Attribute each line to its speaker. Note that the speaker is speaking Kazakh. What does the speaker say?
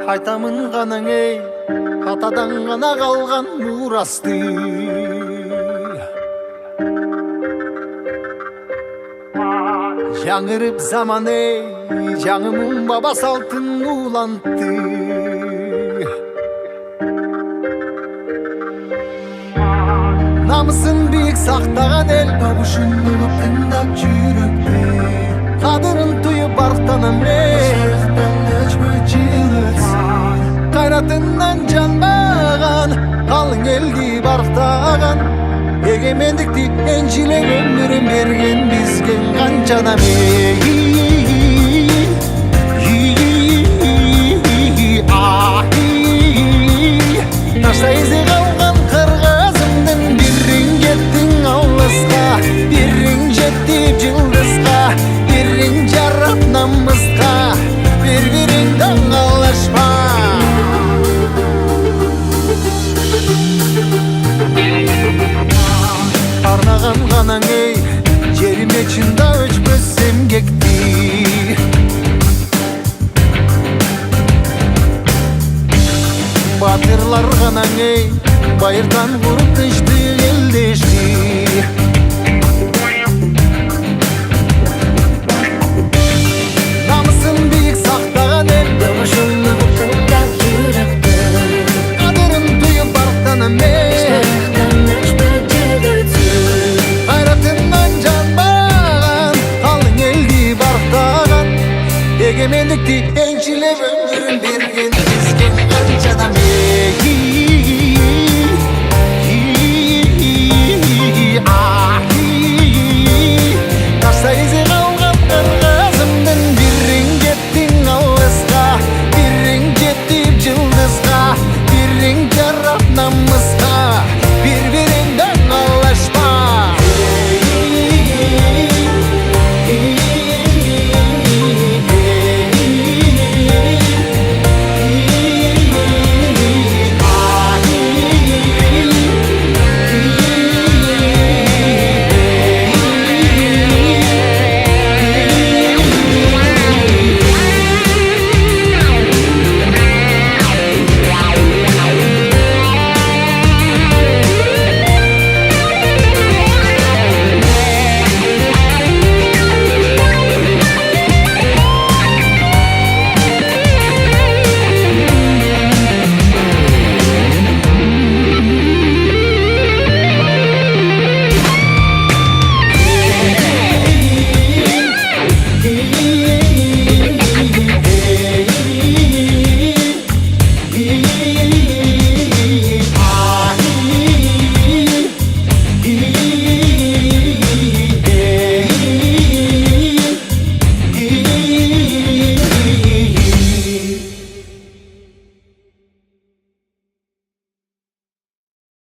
Speaker 1: Айтамын ғанаң ей, атадан ғана қалған мурасты. Жаңырып заман ей, жаңымын баба салтын улантты. Намысын биік сақтаған ел, бабушын ұлып тыңдап жүректі. Қадырын түйіп арықтанам ей, қайратынан жанбаған, қалың елді барықтаған. Егемендікті еншілеп өмірін берген бізген қанша адам ей. Ташта ізде қалған қырғызымдың бірін кеттің ауылысқа, бірін жеттіп жылдызға, бірін жарап намысқа, бір-біріңді аңғалашпа. Арнаған ғанаң ей, жеріме чында өчпөс эмгекти. Батырлар ғанаң ей, байырдан ғұрып тышты елдешті. Намысын биік сақтаған ел, дымышылығы тыңдап жүректі. Қадырын түйіп барықтанам ей, егемендікті еншілеп өмірін берген